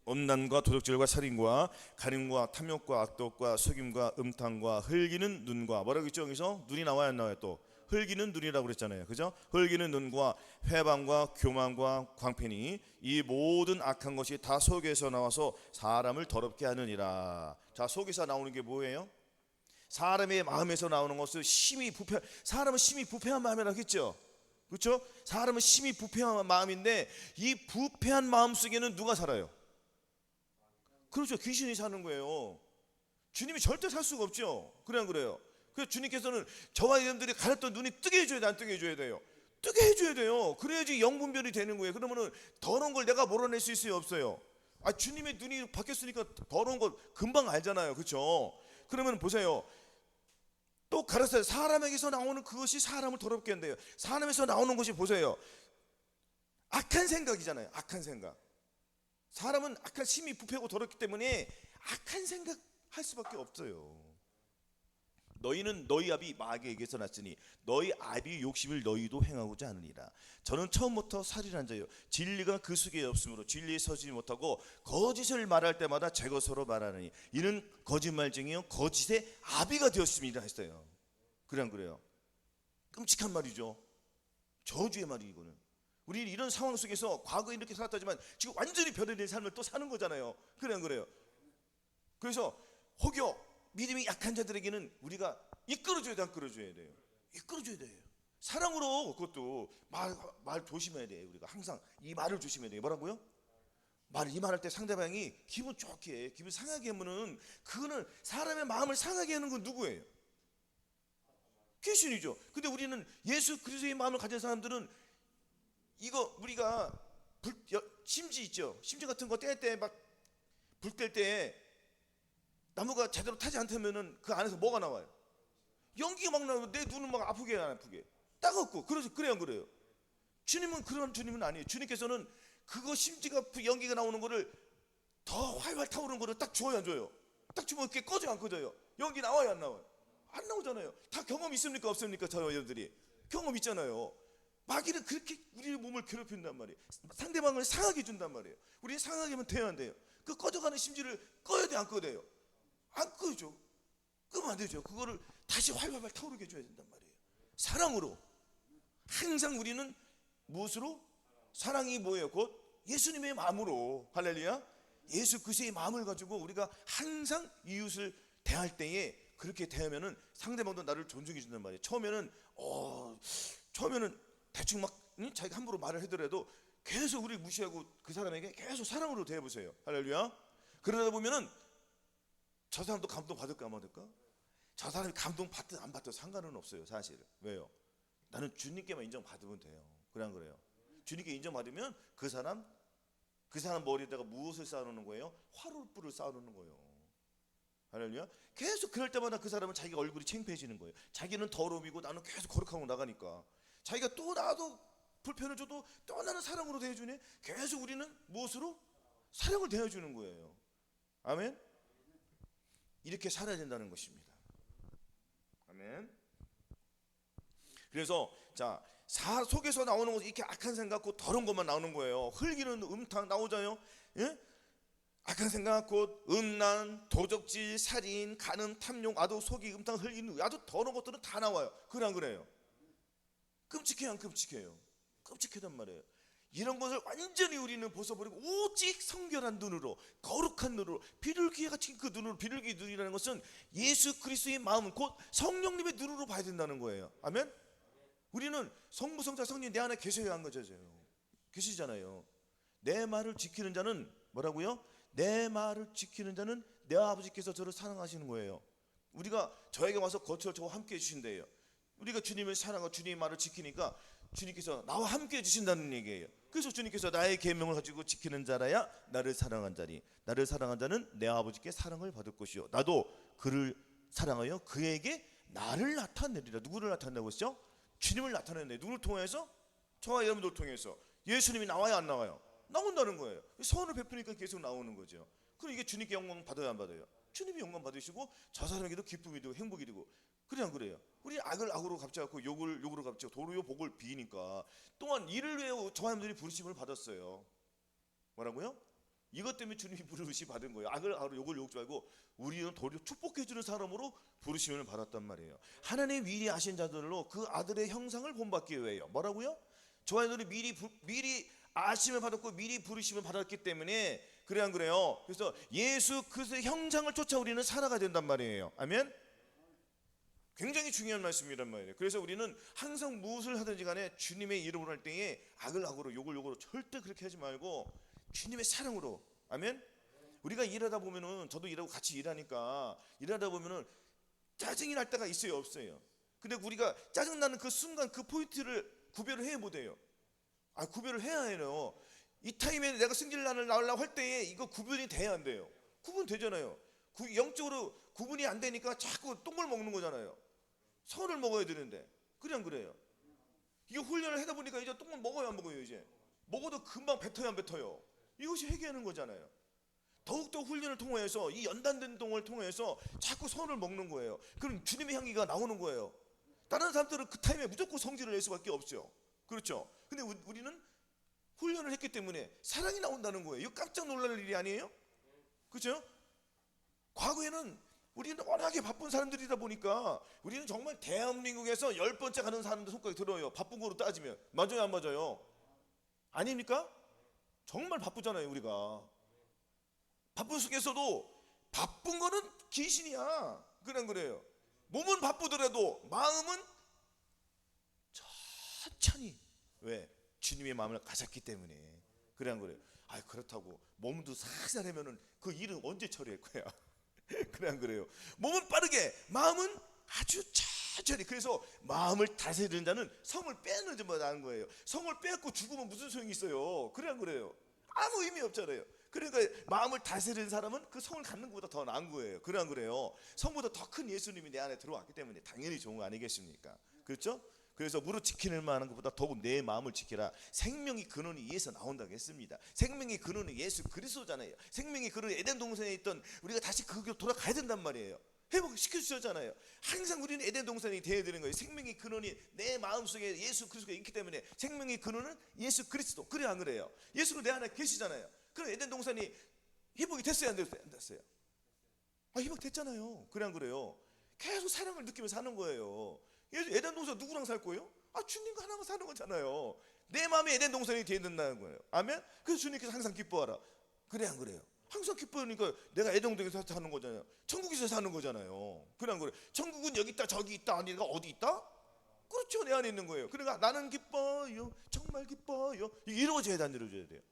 음란과 도둑질과 살인과 간음과 탐욕과 악독과 속임과 음탕과 흘기는 눈과 뭐라고 했죠? 여기서 눈이 나와야 안 나와요? 또 흘기는 눈이라고 그랬잖아요. 그죠? 흘기는 눈과 회방과 교만과 광팬이 이 모든 악한 것이 다 속에서 나와서 사람을 더럽게 하느니라. 자, 속에서 나오는 게 뭐예요? 사람의 마음에서 나오는 것은 사람은 심히 부패한 마음이라고 했죠. 그렇죠? 사람은 심히 부패한 마음인데 이 부패한 마음 속에는 누가 살아요? 그렇죠. 귀신이 사는 거예요. 주님이 절대 살 수가 없죠. 그래 안 그래요? 그래서 주님께서는 저와 여러분들이 가렸던 눈이 뜨게 해줘야 돼, 안 뜨게 해줘야 돼요? 뜨게 해줘야 돼요. 그래야지 영분별이 되는 거예요. 그러면은 더러운 걸 내가 몰아낼 수 있어요, 없어요? 주님의 눈이 바뀌었으니까 더러운 걸 금방 알잖아요. 그렇죠? 그러면 보세요. 또 가르쳐요. 사람에게서 나오는 그것이 사람을 더럽게 한대요. 사람에서 나오는 것이 보세요. 악한 생각이잖아요. 악한 생각. 사람은 악한 심히 부패하고 더럽기 때문에 악한 생각 할 수밖에 없어요. 너희는 너희 아비 마귀에게서 났으니 너희 아비 욕심을 너희도 행하고자 하느니라. 저는 처음부터 살인한 자요 진리가 그 속에 없으므로 진리에 서지 못하고 거짓을 말할 때마다 제 것으로 말하느니 이는 거짓말쟁이요 거짓의 아비가 되었습니다 했어요. 그래 안 그래요? 끔찍한 말이죠. 저주의 말이 이거는. 우리 이런 상황 속에서 과거에 이렇게 살았다지만 지금 완전히 변화된 삶을 또 사는 거잖아요. 그래 안 그래요? 그래서 혹여 믿음이 약한 자들에게는 우리가 이끌어줘야 돼, 안 끌어줘야 돼요? 이끌어줘야 돼요. 사랑으로. 그것도 말 조심해야 돼요. 우리가 항상 이 말을 조심해야 돼요. 뭐라고요? 이 말할 때 상대방이 기분 좋게 기분 상하게 하면은 그거는 사람의 마음을 상하게 하는 건 누구예요? 귀신이죠. 근데 우리는 예수 그리스도의 마음을 가진 사람들은 이거 우리가 심지 있죠. 심지 같은 거 뗄 때 막 불 뗄 때 나무가 제대로 타지 않다면은 그 안에서 뭐가 나와요? 연기가 막 나오고 내 눈은 막 아프게 안 아프게 따갑고 그래요 안 그래요? 주님은 그런 주님은 아니에요. 주님께서는 그거 심지가 연기가 나오는 거를 더 활활 타오르는 거를 딱 줘요 안 줘요? 딱 주면 이렇게 꺼져요 안 꺼져요? 연기 나와요 안 나와요? 안 나오잖아요. 다 경험 있습니까 없습니까? 저 여러분들이 경험 있잖아요. 마귀는 그렇게 우리의 몸을 괴롭힌단 말이에요. 상대방을 상하게 준단 말이에요. 우리는 상하게만 돼야 안 돼요. 그 꺼져가는 심지를 꺼야 돼 안 꺼야 돼요? 안 꺼죠. 끄면 안 되죠. 그거를 다시 활활 타오르게 해줘야 된단 말이에요. 사랑으로. 항상 우리는 무엇으로? 사랑이 뭐예요? 곧 예수님의 마음으로. 할렐루야. 예수 그리스도의 마음을 가지고 우리가 항상 이웃을 대할 때에 그렇게 대하면은 상대방도 나를 존중해 준단 말이에요. 처음에는 대충 막 자기가 함부로 말을 하더라도 계속 우리 무시하고 그 사람에게 계속 사랑으로 대해보세요. 할렐루야. 그러다 보면은 저 사람도 감동 받을까 안 받을까? 저 사람이 감동 받든 안 받든 상관은 없어요. 사실은. 왜요? 나는 주님께만 인정받으면 돼요. 그래 안 그래요? 주님께 인정받으면 그 사람 머리에다가 무엇을 쌓아놓는 거예요? 화롯불을 쌓아놓는 거예요. 할렐루야. 계속 그럴 때마다 그 사람은 자기가 얼굴이 창피해지는 거예요. 자기는 더러움이고 나는 계속 거룩하고 나가니까 자기가 또 나도 불편을 줘도 또 나는 사랑으로 대해주네. 계속 우리는 무엇으로? 사랑을 대해주는 거예요. 아멘. 이렇게 살아야 된다는 것입니다. 아멘. 그래서 자 속에서 나오는 것이 이렇게 악한 생각 곧 더러운 것만 나오는 거예요. 흘기는 음탕 나오잖아요. 예? 악한 생각 곧 음란, 도적질, 살인, 간음, 탐욕, 아도 속이 음탕, 흘기는 아주 더러운 것들은 다 나와요. 그래 안 그래요? 끔찍해요 안 끔찍해요? 끔찍하단 말이에요. 이런 것을 완전히 우리는 벗어버리고 오직 성결한 눈으로, 거룩한 눈으로, 비둘기와 같은 그 눈으로, 비둘기 눈이라는 것은 예수 그리스도의 마음, 곧 성령님의 눈으로 봐야 된다는 거예요. 아멘. 우리는 성부, 성자, 성령 내 안에 계셔야 한 거죠. 계시잖아요. 내 말을 지키는 자는 뭐라고요? 내 말을 지키는 자는 내 아버지께서 저를 사랑하시는 거예요. 우리가 저에게 와서 거처를 저와 함께 해주신대요. 우리가 주님을 사랑하고 주님의 말을 지키니까 주님께서 나와 함께 해주신다는 얘기예요. 그래서 주님께서 나의 계명을 가지고 지키는 자라야 나를 사랑한 자니, 나를 사랑한 자는 내 아버지께 사랑을 받을 것이요 나도 그를 사랑하여 그에게 나를 나타내리라. 누구를 나타낸다고 했죠? 주님을 나타내네. 누구를 통해서? 저와 여러분들 통해서. 예수님이 나와요, 안 나와요? 나온다는 거예요. 선을 베푸니까 계속 나오는 거죠. 그럼 이게 주님께 영광 받아야 안 받아요? 주님이 영광 받으시고 저 사람에게도 기쁨이 되고 행복이 되고. 그래 안 그래요? 우리 악을 악으로 갚지 않고 욕을 욕으로 갚지 않고 도리어 복을 비니까 또한 이를 위해 저와 여러분들이 부르심을 받았어요. 뭐라고요? 이것 때문에 주님이 부르심 받은 거예요. 악을 악으로 욕을 욕지 말고 우리는 도리어 축복해주는 사람으로 부르심을 받았단 말이에요. 하나님의 미리 아신 자들로 그 아들의 형상을 본받기 위해요. 뭐라고요? 저와 여러분들이 미리 아심을 받았고 미리 부르심을 받았기 때문에 그래 안 그래요? 그래서 예수 그리스도의 형상을 쫓아 우리는 살아가야 된단 말이에요. 아멘. 굉장히 중요한 말씀이란 말이에요. 그래서 우리는 항상 무엇을 하든지 간에 주님의 이름으로 할 때에 악을 악으로 욕을 욕으로 절대 그렇게 하지 말고 주님의 사랑으로. 아멘. 우리가 일하다 보면은, 저도 일하고 같이 일하니까 일하다 보면은 짜증이 날 때가 있어요, 없어요? 근데 우리가 짜증나는 그 순간 그 포인트를 구별을 해야 못해요. 구별을 해야 해요. 이 타임에 내가 승질난을 나오려고 할 때에 이거 구분이 돼야 안 돼요. 구분 되잖아요. 영적으로 구분이 안 되니까 자꾸 똥을 먹는 거잖아요. 선을 먹어야 되는데. 그래 안 그래요? 이게 훈련을 하다 보니까 이제 똥을 먹어야 안 먹어요. 이제 먹어도 금방 뱉어야 안 뱉어요. 이것이 회개하는 거잖아요. 더욱더 훈련을 통해서 이 연단된 똥을 통해서 자꾸 선을 먹는 거예요. 그럼 주님의 향기가 나오는 거예요. 다른 사람들은 그 타임에 무조건 성질을 낼 수밖에 없죠. 그렇죠? 근데 우리는 훈련을 했기 때문에 사랑이 나온다는 거예요. 이거 깜짝 놀랄 일이 아니에요? 그렇죠? 과거에는 우리는 워낙에 바쁜 사람들이다 보니까 우리는 정말 대한민국에서 10번째 가는 사람들 손가락이 들어요. 바쁜 거로 따지면. 맞아요, 안 맞아요? 아닙니까? 정말 바쁘잖아요, 우리가. 바쁜 속에서도 바쁜 거는 귀신이야. 그냥 그래요. 몸은 바쁘더라도 마음은 천천히. 왜? 주님의 마음을 가졌기 때문에. 그래 안 그래요? 그렇다고 몸도 살살하면은 그 일은 언제 처리할 거야? 그래 안 그래요? 몸은 빠르게, 마음은 아주 천천히. 그래서 마음을 다스리는 자는 성을 빼는 자마다 아는 거예요. 성을 빼고 죽으면 무슨 소용이 있어요? 그래 안 그래요? 아무 의미 없잖아요. 그러니까 마음을 다스리는 사람은 그 성을 갖는 것보다 더 나은 거예요. 그래 안 그래요? 성보다 더 큰 예수님이 내 안에 들어왔기 때문에 당연히 좋은 거 아니겠습니까? 그렇죠? 그래서 무릇 지키는 만한 것보다 더욱 내 마음을 지키라. 생명의 근원이 이에서 나온다고 했습니다. 생명의 근원은 예수 그리스도잖아요. 생명의 근원이 에덴 동산에 있던 우리가 다시 그곳으로 돌아가야 된단 말이에요. 회복시켜주셨잖아요. 항상 우리는 에덴 동산이 되어야 되는 거예요. 생명의 근원이 내 마음속에 예수 그리스도가 있기 때문에 생명의 근원은 예수 그리스도. 그래 안 그래요? 예수가 내 안에 계시잖아요. 그럼 에덴 동산이 회복이 됐어요, 안 됐어요? 회복됐잖아요. 그래 안 그래요? 계속 사랑을 느끼면서 사는 거예요. 에덴 동산 누구랑 살 거예요? 주님과 하나만 사는 거잖아요. 내 마음에 에덴 동산이 되어야 된다는 거예요. 아멘? 그래서 주님께서 항상 기뻐하라. 그래 안 그래요? 항상 기뻐하니까 내가 에덴 동산에서 사는 거잖아요. 천국에서 사는 거잖아요. 그래 안 그래요? 천국은 여기 있다 저기 있다 아니가 어디 있다? 그렇죠, 내 안에 있는 거예요. 그러니까 나는 기뻐요, 정말 기뻐요. 이루어져야 돼, 안 이루어져야 돼요?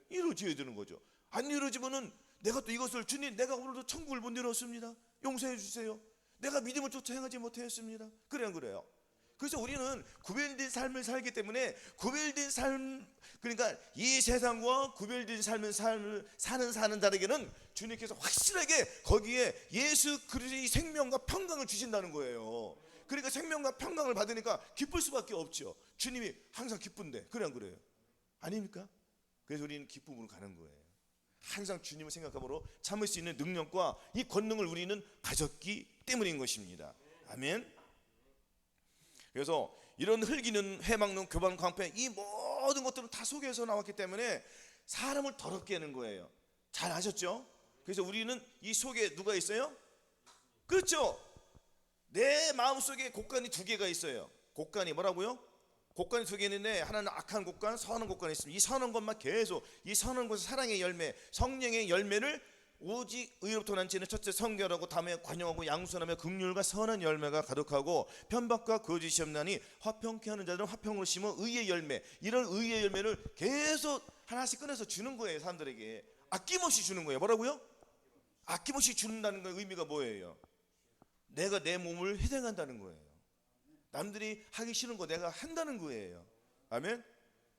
이루어져야 되는 거죠. 안 이루어지면은 내가 또 이것을, 주님 내가 오늘도 천국을 못 이뤘습니다, 용서해 주세요. 내가 믿음을 쫓아 행하지 못했습니다. 그래 안 그래요? 그래서 우리는 구별된 삶을 살기 때문에 구별된 삶, 그러니까 이 세상과 구별된 삶을 사는 자에게는 주님께서 확실하게 거기에 예수 그리스도의 생명과 평강을 주신다는 거예요. 그러니까 생명과 평강을 받으니까 기쁠 수밖에 없죠. 주님이 항상 기쁜데. 그래 안 그래요? 아닙니까? 그래서 우리는 기쁨으로 가는 거예요. 항상 주님을 생각함으로 참을 수 있는 능력과 이 권능을 우리는 가졌기 때문인 것입니다. 아멘. 그래서 이런 흘기는 해막는 교만 광패 이 모든 것들은 다 속에서 나왔기 때문에 사람을 더럽게 하는 거예요. 잘 아셨죠? 그래서 우리는 이 속에 누가 있어요? 그렇죠. 내 마음속에 곡간이 두 개가 있어요. 곡간이 뭐라고요? 곡간 두 개 있는데 하나는 악한 곡간, 선한 곡간이 있습니다. 이 선한 것만 계속, 이 선한 것은 사랑의 열매, 성령의 열매를 오직 의로부터 난 지는 첫째 성결하고 다음에 관용하고 양순하며 긍휼과 선한 열매가 가득하고 편박과 거짓이 없나니 화평케 하는 자들은 화평으로 심어 의의 열매, 이런 의의 열매를 계속 하나씩 꺼내서 주는 거예요. 사람들에게 아낌없이 주는 거예요. 뭐라고요? 아낌없이 준다는 건 의미가 뭐예요? 내가 내 몸을 희생한다는 거예요. 남들이 하기 싫은 거 내가 한다는 거예요. 아멘.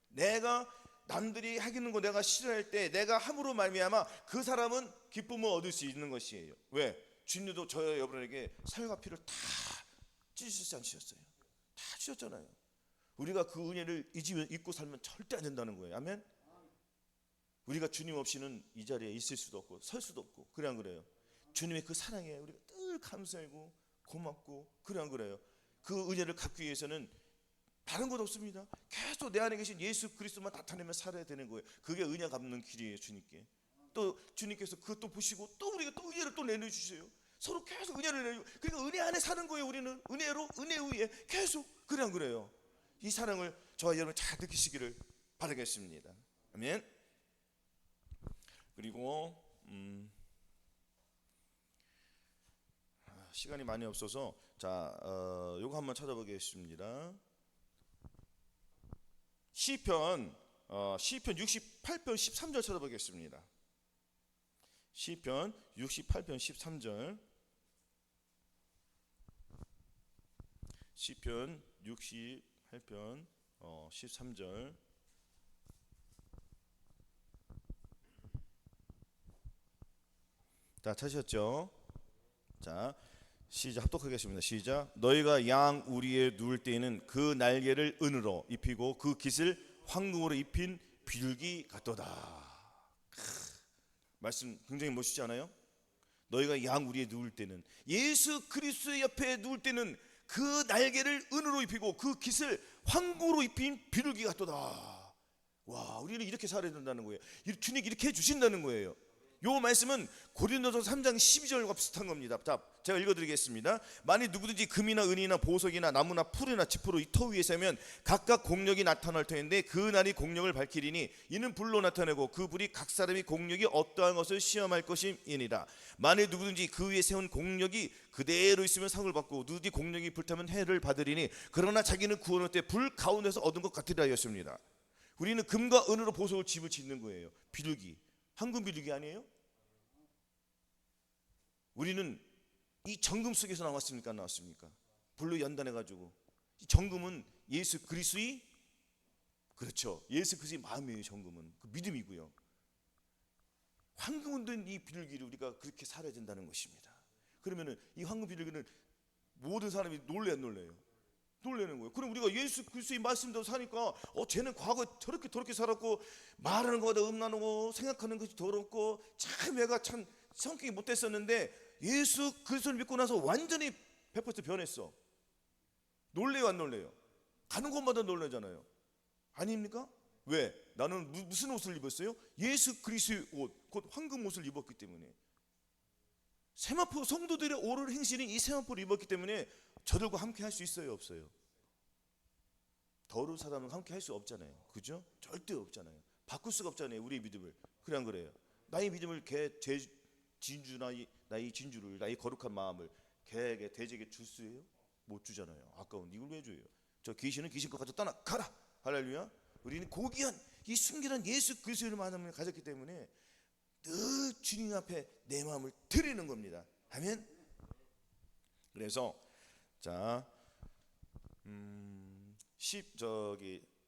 내가 남들이 하기는 거 내가 싫어할 때 내가 함으로 말미암아 그 사람은 기쁨을 얻을 수 있는 것이에요. 왜? 주님도 저 여러분에게 살과 피를 다 찢으셨지 않으셨어요? 다 주셨잖아요. 우리가 그 은혜를 잊고 살면 절대 안 된다는 거예요. 아멘. 우리가 주님 없이는 이 자리에 있을 수도 없고 설 수도 없고, 그래 안 그래요? 주님의 그 사랑에 우리가 늘 감사하고 고맙고, 그래 안 그래요? 그 은혜를 갖기 위해서는 다른 것 없습니다. 계속 내 안에 계신 예수 그리스도만 나타내며 살아야 되는 거예요. 그게 은혜 갚는 길이에요. 주님께 또 주님께서 그것도 보시고 또 우리가 또 은혜를 또 내려주세요. 서로 계속 은혜를 내려. 그러니까 은혜 안에 사는 거예요. 우리는 은혜로, 은혜 위에 계속, 그래 안 그래요? 이 사랑을 저와 여러분 잘 느끼시기를 바라겠습니다. 아멘. 그리고 시간이 많이 없어서 요거 한번 찾아보겠습니다. 시편 68편 13절 찾아보겠습니다. 시편 68편 13절. 시편 68편 13절. 자, 찾으셨죠? 자, 시작. 합독하겠습니다. 시작. 너희가 양 우리에 누울 때에는 그 날개를 은으로 입히고 그 깃을 황금으로 입힌 비둘기 같도다. 말씀 굉장히 멋있지 않아요? 너희가 양 우리에 누울 때는, 예수 그리스도의 옆에 누울 때는 그 날개를 은으로 입히고 그 깃을 황금으로 입힌 비둘기 같도다. 와, 우리는 이렇게 살아야 된다는 거예요. 주님이 이렇게 해주신다는 거예요. 요 말씀은 고린도서 3장 12절과 비슷한 겁니다. 자, 제가 읽어드리겠습니다. 만일 누구든지 금이나 은이나 보석이나 나무나 풀이나 지푸로 이 터 위에 세면 각각 공력이 나타날 터인데 그 날이 공력을 밝히리니 이는 불로 나타내고 그 불이 각 사람이 공력이 어떠한 것을 시험할 것임이니라. 만일 누구든지 그 위에 세운 공력이 그대로 있으면 상을 받고 누구든지 공력이 불타면 해를 받으리니 그러나 자기는 구원할 때 불 가운데서 얻은 것 같으리라 하였습니다. 우리는 금과 은으로 보석을 집을 짓는 거예요. 비둘기, 황금 비둘기 아니에요? 우리는 이 정금 속에서 나왔습니까? 안 나왔습니까? 불로 연단해가지고. 이 정금은 예수 그리스도의, 그렇죠, 예수 그리스도의 마음이에요. 정금은 그 믿음이고요. 황금은 된 이 비둘기를 우리가 그렇게 살아야 된다는 것입니다. 그러면은 이 황금 비둘기는 모든 사람이 놀래 안 놀래요? 놀래는 거예요. 그럼 우리가 예수 그리스도의 말씀대로 사니까 쟤는 과거에 저렇게 살았고 말하는 것보다 음란하고 생각하는 것이 더럽고 참 얘가 참 성격이 못됐었는데 예수 그리스도를 믿고 나서 완전히 100% 변했어. 놀래요 안 놀래요? 가는 곳마다 놀라잖아요. 아닙니까? 왜? 나는 무슨 옷을 입었어요? 예수 그리스도의 옷, 곧 황금 옷을 입었기 때문에. 세마포 성도들의 오를 행실인 이 세마포를 입었기 때문에 저들과 함께 할 수 있어요 없어요? 더러운 사람은 함께 할 수 없잖아요. 그죠? 절대 없잖아요. 바꿀 수가 없잖아요. 우리의 믿음을. 그래 안 그래요? 나의 믿음을 나의 진주를, 나의 거룩한 마음을 개에게 돼지에게 줄 수 있어요? 못 주잖아요. 아까운 이걸 왜 줘요? 저 귀신은 귀신껏 가져 떠나가라. 할렐루야. 우리는 고귀한 이 순결한 예수 그리스도의 마음을 가졌기 때문에 늘 주님 앞에 내 마음을 드리는 겁니다. 아멘. 그래서 자,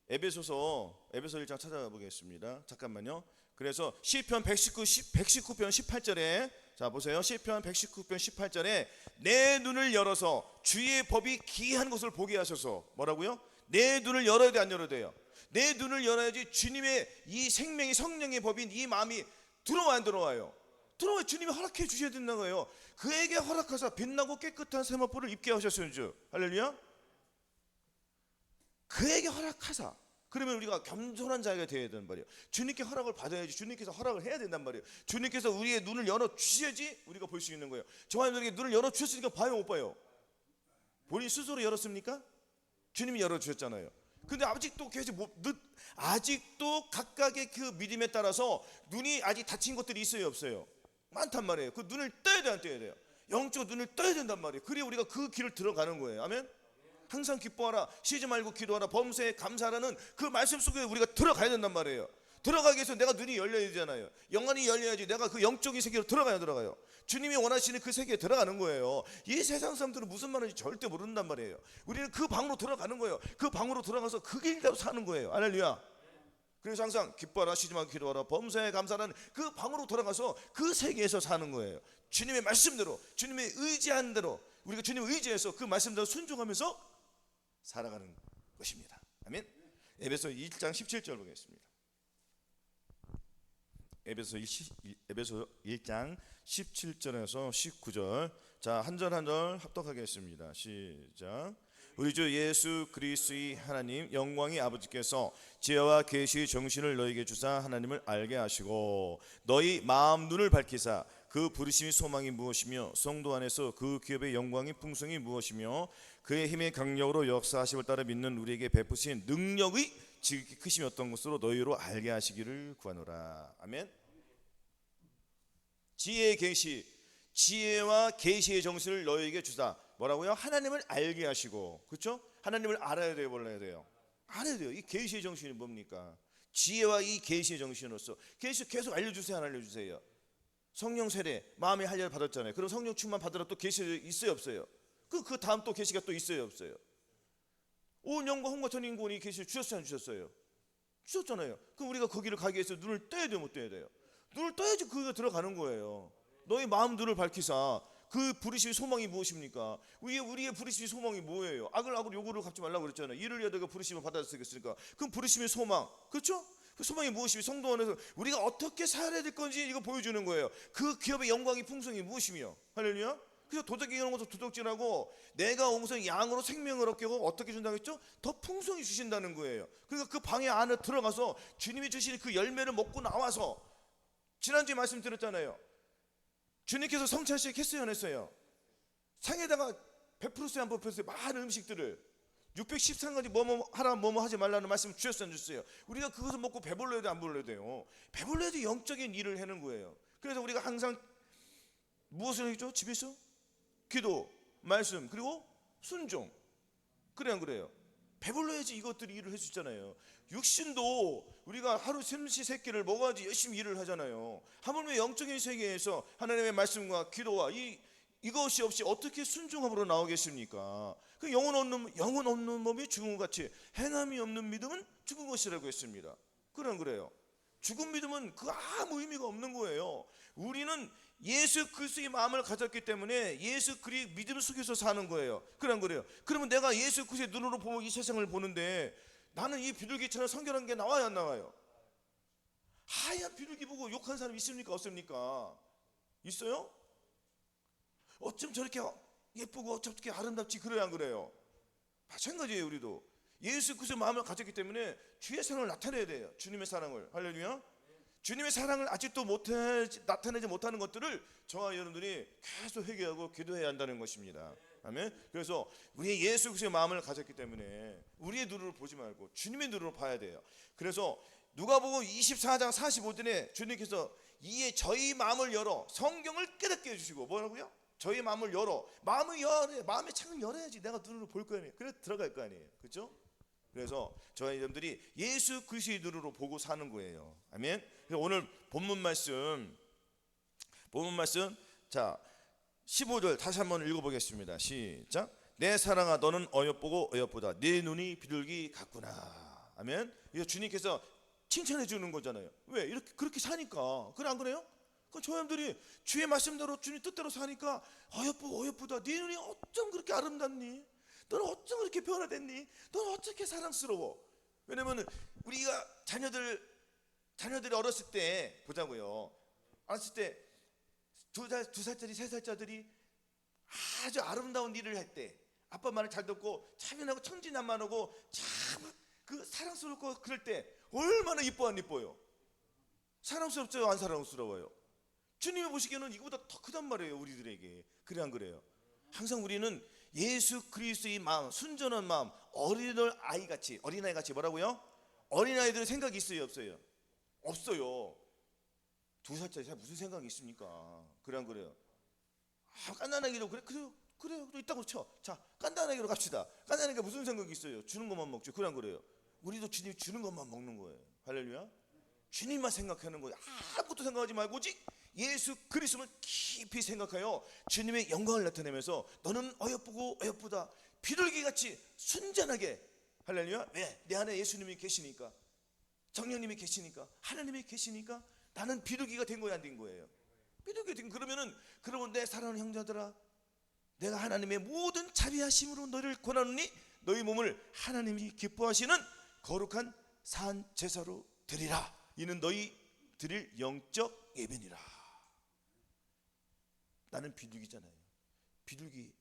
에베소서 1장 찾아보겠습니다. 잠깐만요. 그래서 시편 119편 18절에 자 보세요. 시편 119편 18절에 내 눈을 열어서 주의 법이 기이한 것을 보게 하소서. 뭐라고요? 내 눈을 열어야 돼 안 열어야 돼요? 내 눈을 열어야지 주님의 이 생명이 성령의 법인 이 마음이 들어와 안 들어와요? 들어와. 주님이 허락해 주셔야 된다는 거예요. 그에게 허락하사 빛나고 깨끗한 세마포를 입게 하셨으니 주. 할렐루야. 그에게 허락하사. 그러면 우리가 겸손한 자가 되어야 된단 말이에요. 주님께 허락을 받아야지. 주님께서 허락을 해야 된단 말이에요. 주님께서 우리의 눈을 열어 주셔야지 우리가 볼 수 있는 거예요. 저와 여러분에게 눈을 열어 주셨으니까 봐요 못 봐요? 본인 스스로 열었습니까? 주님이 열어 주셨잖아요. 근데 아직도 계속 아직도 각각의 그 믿음에 따라서 눈이 아직 닫힌 것들이 있어요, 없어요? 많단 말이에요. 그 눈을 떠야 돼요, 안 떠야 돼요? 영적 눈을 떠야 된단 말이에요. 그래야 우리가 그 길을 들어가는 거예요. 아멘. 항상 기뻐하라, 쉬지 말고 기도하라, 범사에 감사하라는 그 말씀 속에 우리가 들어가야 된단 말이에요. 들어가기 위해서 내가 눈이 열려야 되잖아요. 영안이 열려야지 내가 그 영적인 세계로 들어가요. 주님이 원하시는 그 세계에 들어가는 거예요. 이 세상 사람들은 무슨 말인지 절대 모른단 말이에요. 우리는 그 방으로 들어가는 거예요. 그 방으로 들어가서 그 길대로 사는 거예요. 할렐루야. 그래서 항상 기뻐하라, 쉬지 말고 기도하라, 범사에 감사하라는 그 방으로 들어가서 그 세계에서 사는 거예요. 주님의 말씀대로, 주님의 의지한 대로, 우리가 주님을 의지해서 그 말씀대로 순종하면서 살아가는 것입니다. 아멘. 에베소 1장 17절 보겠습니다. 에베소 1장 17절에서 19절. 자, 한 절 한 절 합독하게 했습니다. 시작. 우리 주 예수 그리스도의 하나님 영광의 아버지께서 지혜와 계시의 정신을 너희에게 주사 하나님을 알게 하시고 너희 마음 눈을 밝히사 그 부르심의 소망이 무엇이며 성도 안에서 그 기업의 영광의 풍성이 무엇이며 그의 힘의 강력으로 역사하심을 따라 믿는 우리에게 베푸신 능력의 지극히 크심이 어떤 것으로 너희로 알게 하시기를 구하노라. 아멘. 지혜의 계시, 지혜와 계시의 정신을 너희에게 주사. 뭐라고요? 하나님을 알게 하시고, 그렇죠? 하나님을 알아야 돼요, 몰라야 돼요? 알아야 돼요. 이 계시의 정신이 뭡니까? 지혜와 이 계시의 정신으로서 계속 알려주세요, 안 알려주세요? 성령 세례, 마음의 할례를 받았잖아요. 그럼 성령 충만 받으라 또 계시 있어요, 없어요? 그 다음 또 계시가 또 있어요, 없어요? 온 영과 혼과 전 인권이 계시를 주셨어요, 안 주셨어요? 주셨잖아요. 그럼 우리가 거기를 가기 위해서 눈을 떠야 돼요, 못 떠야 돼요? 눈을 떠야지 그가 들어가는 거예요. 너희 마음 눈을 밝히사 그 부르심의 소망이 무엇입니까? 우리의 부르심의 소망이 뭐예요? 악을 요구를 갚지 말라고 그랬잖아요. 이를 위하여 내가 부르심을 받아들였으니까. 그럼 부르심의 소망, 그렇죠? 그 소망이 무엇이며 성도 안에서 우리가 어떻게 살아야 될 건지 이거 보여주는 거예요. 그 기업의 영광이 풍성이 무엇이며, 할렐루야. 그래서 도덕이 이런 것도 도덕질하고 내가 옹성 양으로 생명을 얻게 하고 어떻게 준다고 했죠? 더 풍성히 주신다는 거예요. 그러니까 그 방에 안에 들어가서 주님이 주신 그 열매를 먹고 나와서, 지난주에 말씀드렸잖아요. 주님께서 성찬식 했어요, 안 했어요? 상에다가 베풀었어요, 안 베풀었어요? 많은 음식들을 613가지 뭐뭐 하라 뭐뭐 하지 말라는 말씀을 주셨어요, 안 주셨어요? 우리가 그것을 먹고 배불러야 돼, 안 불러야 돼요? 배불러야지 영적인 일을 하는 거예요. 그래서 우리가 항상 무엇을 하죠? 집에서 기도, 말씀, 그리고 순종. 그래 안 그래요? 배불러야지 이것들이 일을 할 수 있잖아요. 육신도 우리가 하루 삼시세끼를 먹어야지 열심히 일을 하잖아요. 하물며 영적인 세계에서 하나님의 말씀과 기도와 이것이 없이 어떻게 순종함으로 나오겠습니까? 그 영혼 없는 몸이 죽은 것 같이 행함이 없는 믿음은 죽은 것이라고 했습니다. 그래 안 그래요? 죽은 믿음은 그 아무 의미가 없는 거예요. 우리는 예수 그리스도의 마음을 가졌기 때문에 예수 그리스도의 믿음 속에서 사는 거예요. 그래 안 그래요? 그러면 내가 예수 그리스도의 눈으로 보고 이 세상을 보는데 나는 이 비둘기처럼 성결한 게 나와요, 안 나와요? 하얀 비둘기 보고 욕하는 사람 있습니까, 없습니까? 있어요? 어쩜 저렇게 예쁘고 어쩜 저렇게 아름답지, 그래요, 안 그래요? 마찬가지예요. 우리도 예수 그리스도의 마음을 가졌기 때문에 주의 사랑을 나타내야 돼요. 주님의 사랑을. 할렐루야. 주님의 사랑을 아직도 나타내지 못하는 것들을 저와 여러분들이 계속 회개하고 기도해야 한다는 것입니다. 아멘. 그래서 우리 예수 그리스도의 마음을 가졌기 때문에 우리의 눈으로 보지 말고 주님의 눈으로 봐야 돼요. 그래서 누가복음 24장 45절에 주님께서 이에 저희 마음을 열어 성경을 깨닫게 해주시고, 뭐라고요? 저희 마음을 열어. 마음의 창을 열어야지 내가 눈으로 볼 거 아니에요. 그래 들어갈 거 아니에요. 그렇죠? 그래서 저희 여러분들이 예수 그리스도의 눈으로 보고 사는 거예요. 아멘. 그래서 오늘 본문 말씀 자 15절 다시 한번 읽어보겠습니다. 시작. 내 사랑아 너는 어여쁘고 어여쁘다. 네 눈이 비둘기 같구나. 아멘. 이거 주님께서 칭찬해 주는 거잖아요. 왜? 이렇게 그렇게 사니까. 그래 안 그래요? 그 저희들이 주의 말씀대로 주님 뜻대로 사니까 어여쁘다. 네 눈이 어쩜 그렇게 아름답니? 너는 어쩜 그렇게 변화됐니? 너는 어떻게 사랑스러워? 왜냐면 우리가 자녀들이 어렸을 때 보자고요. 어렸을 때 두 살짜리, 세 살짜리들이 아주 아름다운 일을 할 때 아빠 말을 잘 듣고 차분하고 천진난만하고 참 그 사랑스럽고 그럴 때 얼마나 이뻐 안 이뻐요? 사랑스럽죠, 안 사랑스러워요? 주님이 보시기에는 이거보다 더 크단 말이에요, 우리들에게. 그래 안 그래요? 항상 우리는 예수 그리스도의 마음, 순전한 마음, 어린아이 같이 뭐라고요? 어린아이들은 생각이 있어요, 없어요? 없어요. 2살짜리 무슨 생각이 있습니까? 그래 안 그래요? 깐난아기도 그래요 있다고 쳐. 자, 깐난아기로 갑시다. 깐난아기가 무슨 생각이 있어요? 주는 것만 먹죠. 그래 안 그래요? 우리도 주님이 주는 것만 먹는 거예요. 할렐루야. 주님만 생각하는 거예요. 아무것도 생각하지 말고 오직 예수 그리스도를 깊이 생각하여 주님의 영광을 나타내면서 너는 어여쁘다 비둘기같이 순전하게. 할렐루야. 왜? 내 안에 예수님이 계시니까, 성령님이 계시니까, 하나님이 계시니까 나는 비둘기가 된 거야, 안 된 거예요? 비둘기가 된. 그러면 내 사랑하는 형제들아, 내가 하나님의 모든 자비하심으로 너를 권하노니 너희 몸을 하나님이 기뻐하시는 거룩한 산 제사로 드리라. 이는 너희 드릴 영적 예배니라. 나는 비둘기잖아요. 비둘기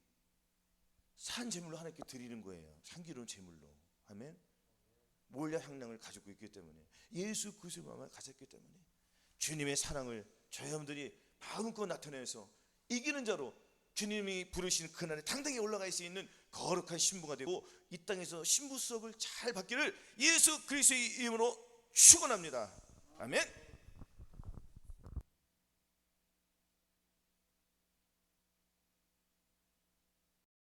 산 제물로 하나님께 드리는 거예요. 향기로운 제물로. 아멘. 몰려 향락을 가지고 있기 때문에, 예수 그리스도의 마음을 가졌기 때문에 주님의 사랑을 저 여러분들이 마음껏 나타내서 이기는 자로 주님이 부르신 그날에 당당히 올라갈 수 있는 거룩한 신부가 되고 이 땅에서 신부 수업을 잘 받기를 예수 그리스도의 이름으로 축원합니다. 아멘.